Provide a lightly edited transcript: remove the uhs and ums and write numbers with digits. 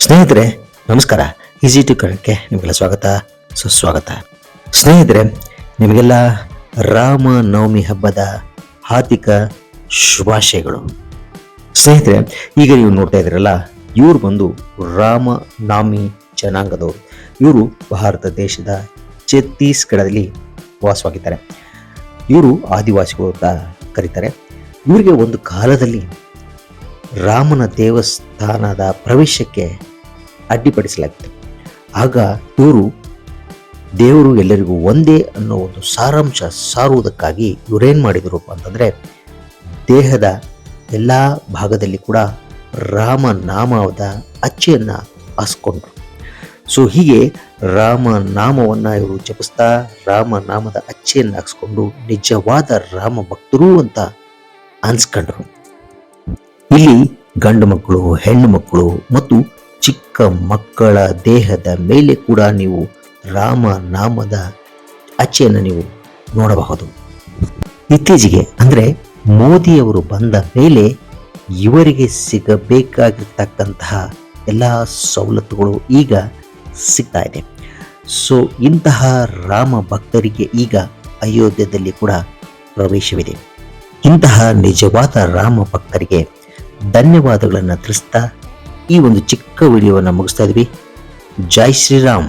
ಸ್ನೇಹಿತರೆ ನಮಸ್ಕಾರ. Easy to ಕನ್ನಡಕ್ಕೆ ನಿಮಗೆಲ್ಲ ಸ್ವಾಗತ ಸುಸ್ವಾಗತ. ಸ್ನೇಹಿತರೆ, ನಿಮಗೆಲ್ಲ ರಾಮ ನವಮಿ ಹಬ್ಬದ ಹಾರ್ದಿಕ ಶುಭಾಶಯಗಳು. ಸ್ನೇಹಿತರೆ, ಈಗ ನೀವು ನೋಡ್ತಾ ಇದ್ದೀರಲ್ಲ, ಇವರು ಬಂದು ರಾಮ ನಾಮಿ ಜನಾಂಗದವರು. ಇವರು ಭಾರತ ದೇಶದ ಛತ್ತೀಸ್ಗಢದಲ್ಲಿ ವಾಸವಾಗಿದ್ದಾರೆ. ಇವರು ಆದಿವಾಸಿಗಳು ಅಂತ ಕರೀತಾರೆ. ಇವರಿಗೆ ಒಂದು ಕಾಲದಲ್ಲಿ ರಾಮನ ದೇವಸ್ಥಾನದ ಪ್ರವೇಶಕ್ಕೆ ಅಡ್ಡಿಪಡಿಸಲಾಗಿತ್ತು. ಆಗ ಇವರು ದೇವರು ಎಲ್ಲರಿಗೂ ಒಂದೇ ಅನ್ನೋ ಒಂದು ಸಾರಾಂಶ ಸಾರುವುದಕ್ಕಾಗಿ ಇವರೇನು ಮಾಡಿದರು ಅಂತಂದರೆ, ದೇಹದ ಎಲ್ಲ ಭಾಗದಲ್ಲಿ ಕೂಡ ರಾಮ ನಾಮದ ಅಚ್ಚೆಯನ್ನು ಹಾಸ್ಕೊಂಡ್ರು. ಸೊ ಹೀಗೆ ರಾಮ ನಾಮವನ್ನು ಇವರು ಜಪಿಸ್ತಾ ರಾಮ ನಾಮದ ಅಚ್ಚೆಯನ್ನು ಹಾಕ್ಸ್ಕೊಂಡು ನಿಜವಾದ ರಾಮ ಭಕ್ತರು ಅಂತ ಅನ್ಸ್ಕೊಂಡ್ರು. ಇಲ್ಲಿ ಗಂಡು ಮಕ್ಕಳು, ಹೆಣ್ಣು ಮಕ್ಕಳು ಮತ್ತು ಚಿಕ್ಕ ಮಕ್ಕಳ ದೇಹದ ಮೇಲೆ ಕೂಡ ನೀವು ರಾಮ ನಾಮದ ಅಚ್ಚೆಯನ್ನು ನೀವು ನೋಡಬಹುದು. ಇತ್ತೀಚೆಗೆ ಅಂದರೆ ಮೋದಿಯವರು ಬಂದ ಮೇಲೆ ಇವರಿಗೆ ಸಿಗಬೇಕಾಗಿರ್ತಕ್ಕಂತಹ ಎಲ್ಲ ಸವಲತ್ತುಗಳು ಈಗ ಸಿಗ್ತಾ ಇದೆ. ಸೊ ಇಂತಹ ರಾಮ ಭಕ್ತರಿಗೆ ಈಗ ಅಯೋಧ್ಯೆಯಲ್ಲಿ ಕೂಡ ಪ್ರವೇಶವಿದೆ. ಇಂತಹ ನಿಜವಾದ ರಾಮ ಭಕ್ತರಿಗೆ ಧನ್ಯವಾದಗಳನ್ನು ತಿಳಿಸ್ತಾ ಈ ಒಂದು ಚಿಕ್ಕ ವಿಡಿಯೋವನ್ನು ಮುಗಿಸ್ತಾ ಇದ್ವಿ. ಜೈ ಶ್ರೀರಾಮ್.